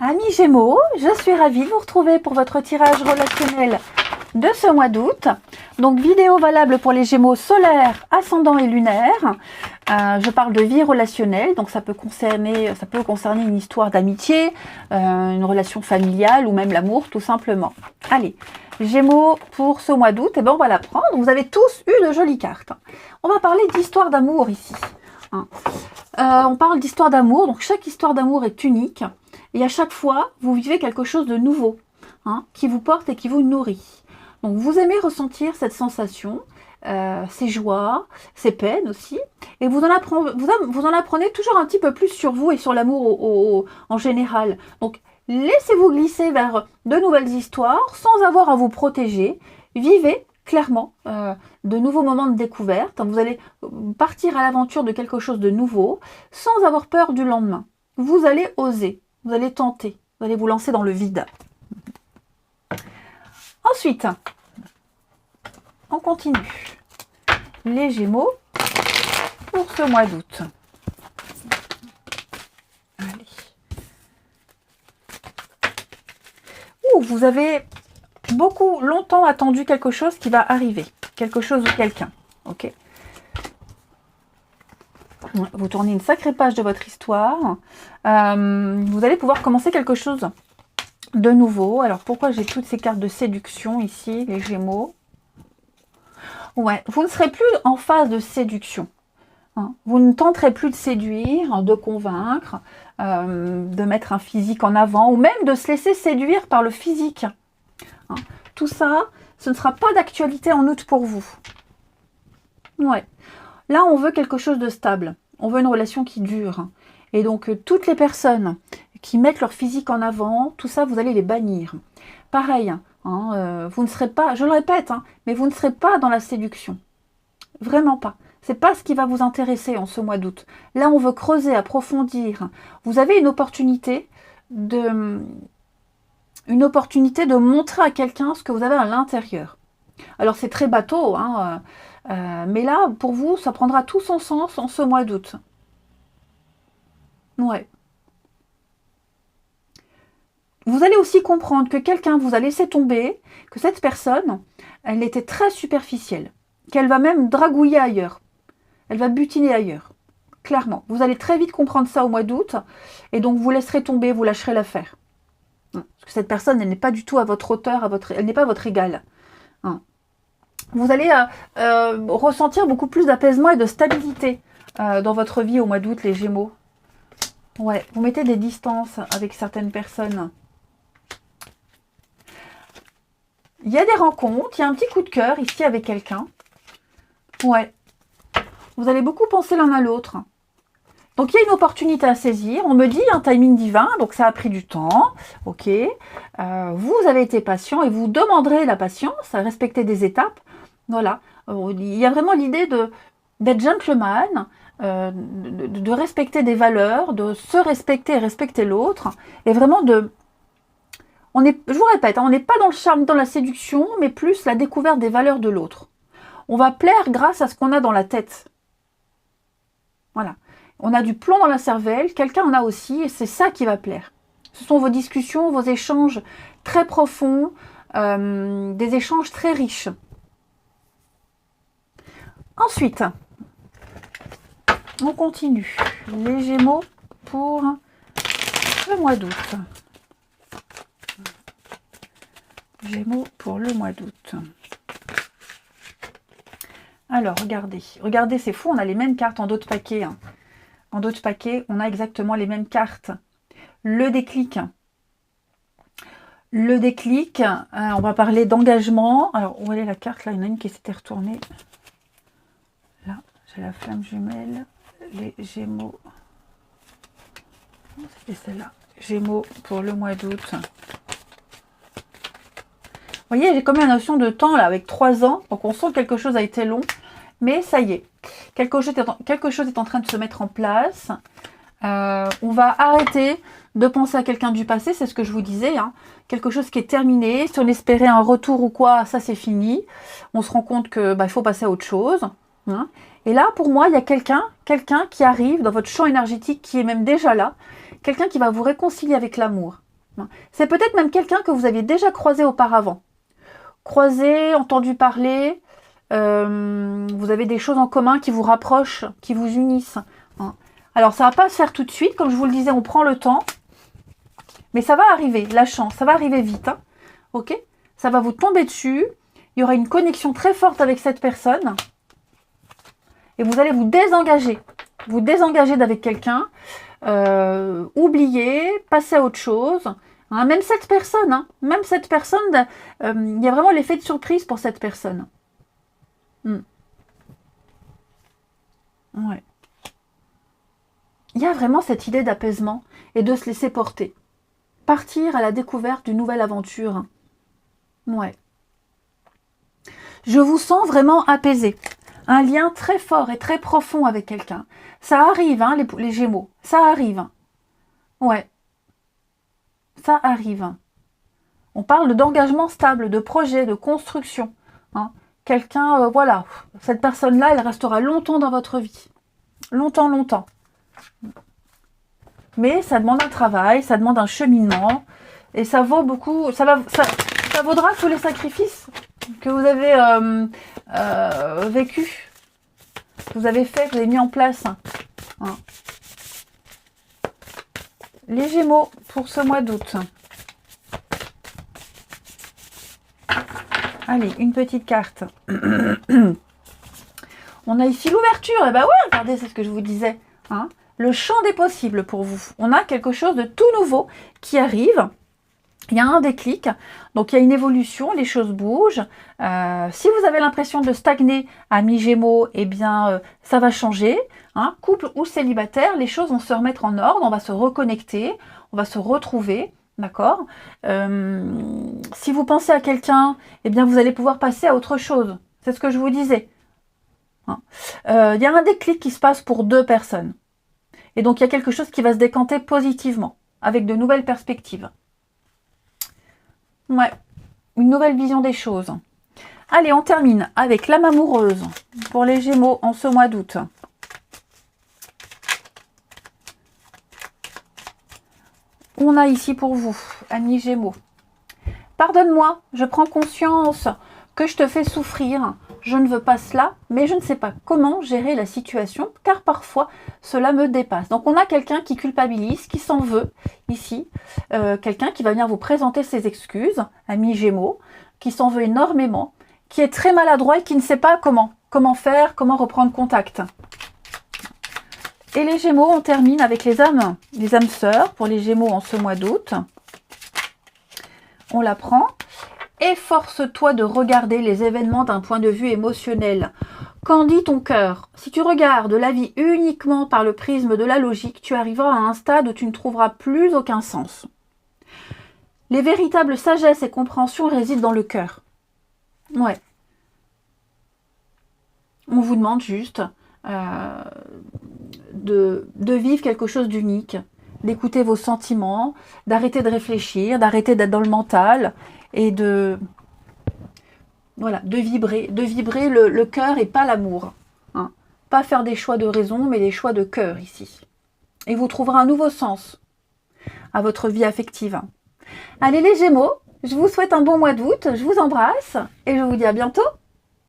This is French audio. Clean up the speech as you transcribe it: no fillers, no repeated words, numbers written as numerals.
Amis Gémeaux, je suis ravie de vous retrouver pour votre tirage relationnel de ce mois d'août. Donc vidéo valable pour les Gémeaux solaires, ascendant et lunaire. Je parle de vie relationnelle, donc ça peut concerner une histoire d'amitié, une relation familiale ou même l'amour tout simplement. Allez, Gémeaux pour ce mois d'août, et ben on va la prendre. Vous avez tous eu de jolies cartes. On va parler d'histoire d'amour ici. On parle d'histoire d'amour, donc chaque histoire d'amour est unique. Et à chaque fois, vous vivez quelque chose de nouveau, qui vous porte et qui vous nourrit. Donc vous aimez ressentir cette sensation, ces joies, ces peines aussi. Et vous en apprenez toujours un petit peu plus sur vous et sur l'amour en général. Donc laissez-vous glisser vers de nouvelles histoires sans avoir à vous protéger. Vivez clairement de nouveaux moments de découverte. Vous allez partir à l'aventure de quelque chose de nouveau sans avoir peur du lendemain. Vous allez oser. Vous allez tenter, vous allez vous lancer dans le vide. Ensuite, on continue. Les Gémeaux pour ce mois d'août. Allez. Vous avez longtemps attendu quelque chose qui va arriver. Quelque chose ou quelqu'un. Ok. Vous tournez une sacrée page de votre histoire. Vous allez pouvoir commencer quelque chose de nouveau. Alors, pourquoi j'ai toutes ces cartes de séduction ici, les Gémeaux? Ouais, vous ne serez plus en phase de séduction. Vous ne tenterez plus de séduire, de convaincre, de mettre un physique en avant, ou même de se laisser séduire par le physique. Tout ça, ce ne sera pas d'actualité en août pour vous. Ouais. Là, on veut quelque chose de stable. On veut une relation qui dure. Et donc, toutes les personnes qui mettent leur physique en avant, tout ça, vous allez les bannir. Pareil, vous ne serez pas, je le répète, mais vous ne serez pas dans la séduction. Vraiment pas. C'est pas ce qui va vous intéresser en ce mois d'août. Là, on veut creuser, approfondir. Vous avez une opportunité de montrer à quelqu'un ce que vous avez à l'intérieur. Alors, c'est très bateau, mais là, pour vous, ça prendra tout son sens en ce mois d'août. Ouais. Vous allez aussi comprendre que quelqu'un vous a laissé tomber, que cette personne, elle était très superficielle, qu'elle va même dragouiller ailleurs. Elle va butiner ailleurs. Clairement. Vous allez très vite comprendre ça au mois d'août, et donc vous laisserez tomber, vous lâcherez l'affaire. Parce que cette personne, elle n'est pas du tout à votre hauteur, elle n'est pas votre égale. Vous allez ressentir beaucoup plus d'apaisement et de stabilité dans votre vie au mois d'août, les Gémeaux. Ouais, vous mettez des distances avec certaines personnes. Il y a des rencontres, il y a un petit coup de cœur ici avec quelqu'un. Ouais. Vous allez beaucoup penser l'un à l'autre. Donc, il y a une opportunité à saisir. On me dit un timing divin, donc ça a pris du temps. Ok. Vous avez été patient et vous demanderez la patience, à respecter des étapes. Voilà. Il y a vraiment l'idée d'être gentleman, de respecter des valeurs, de se respecter et respecter l'autre. Et vraiment je vous répète, on n'est pas dans le charme, dans la séduction, mais plus la découverte des valeurs de l'autre. On va plaire grâce à ce qu'on a dans la tête. Voilà. On a du plomb dans la cervelle, quelqu'un en a aussi, et c'est ça qui va plaire. Ce sont vos discussions, vos échanges très profonds, des échanges très riches. Ensuite, on continue. Les Gémeaux pour le mois d'août. Gémeaux pour le mois d'août. Alors, regardez, c'est fou, on a les mêmes cartes en d'autres paquets. En d'autres paquets, on a exactement les mêmes cartes. Le déclic. Le déclic, on va parler d'engagement. Alors, où est la carte? Là, il y en a une qui s'était retournée. Là, j'ai la flamme jumelle. Les Gémeaux. C'était celle-là. Gémeaux pour le mois d'août. Vous voyez, j'ai quand même la notion de temps, là, avec 3 ans. Donc, on sent que quelque chose a été long. Mais ça y est. Quelque chose est en train de se mettre en place. On va arrêter de penser à quelqu'un du passé. C'est ce que je vous disais. Quelque chose qui est terminé. Si on espérait un retour ou quoi, ça, c'est fini. On se rend compte que il faut passer à autre chose. Et là, pour moi, il y a quelqu'un qui arrive dans votre champ énergétique, qui est même déjà là. Quelqu'un qui va vous réconcilier avec l'amour. C'est peut-être même quelqu'un que vous aviez déjà croisé auparavant. Croisé, entendu parler, vous avez des choses en commun qui vous rapprochent, qui vous unissent. Alors, ça ne va pas se faire tout de suite. Comme je vous le disais, on prend le temps. Mais ça va arriver, la chance, ça va arriver vite. Ok? Ça va vous tomber dessus. Il y aura une connexion très forte avec cette personne. Et vous allez vous désengager. Vous désengager d'avec quelqu'un. Oublier, passer à autre chose. Même cette personne, il y a vraiment l'effet de surprise pour cette personne. Ouais. Il y a vraiment cette idée d'apaisement et de se laisser porter. Partir à la découverte d'une nouvelle aventure. Ouais. Je vous sens vraiment apaisé. Un lien très fort et très profond avec quelqu'un. Ça arrive, les Gémeaux. Ça arrive. Ouais. Ça arrive. On parle d'engagement stable, de projet, de construction. Quelqu'un, voilà. Cette personne-là, elle restera longtemps dans votre vie. Longtemps, longtemps. Mais ça demande un travail, ça demande un cheminement. Et ça vaut beaucoup. Ça vaudra tous les sacrifices que vous avez vécu, que vous avez fait, que vous avez mis en place. Les Gémeaux pour ce mois d'août. Allez, une petite carte. On a ici l'ouverture. Et bah ouais, regardez, c'est ce que je vous disais. Le champ des possibles pour vous. On a quelque chose de tout nouveau qui arrive. Il y a un déclic, donc il y a une évolution, les choses bougent. Si vous avez l'impression de stagner à mi-Gémeaux, eh bien, ça va changer. Couple ou célibataire, les choses vont se remettre en ordre, on va se reconnecter, on va se retrouver, d'accord. Si vous pensez à quelqu'un, eh bien, vous allez pouvoir passer à autre chose. C'est ce que je vous disais. Il y a un déclic qui se passe pour deux personnes. Et donc, il y a quelque chose qui va se décanter positivement, avec de nouvelles perspectives. Ouais, une nouvelle vision des choses. Allez, on termine avec l'âme amoureuse pour les Gémeaux en ce mois d'août. On a ici pour vous, amis Gémeaux. Pardonne-moi, je prends conscience que je te fais souffrir. Je ne veux pas cela, mais je ne sais pas comment gérer la situation, car parfois cela me dépasse. Donc on a quelqu'un qui culpabilise, qui s'en veut ici, quelqu'un qui va venir vous présenter ses excuses, ami Gémeaux, qui s'en veut énormément, qui est très maladroit et qui ne sait pas comment faire, comment reprendre contact. Et les Gémeaux, on termine avec les âmes sœurs pour les Gémeaux en ce mois d'août. On la prend. Efforce-toi de regarder les événements d'un point de vue émotionnel. Qu'en dit ton cœur? Si tu regardes la vie uniquement par le prisme de la logique, tu arriveras à un stade où tu ne trouveras plus aucun sens. Les véritables sagesse et compréhension résident dans le cœur. Ouais. On vous demande juste de vivre quelque chose d'unique, d'écouter vos sentiments, d'arrêter de réfléchir, d'arrêter d'être dans le mental et de vibrer le cœur et pas l'amour. Pas faire des choix de raison, mais des choix de cœur ici. Et vous trouverez un nouveau sens à votre vie affective. Allez les Gémeaux, je vous souhaite un bon mois d'août, je vous embrasse et je vous dis à bientôt.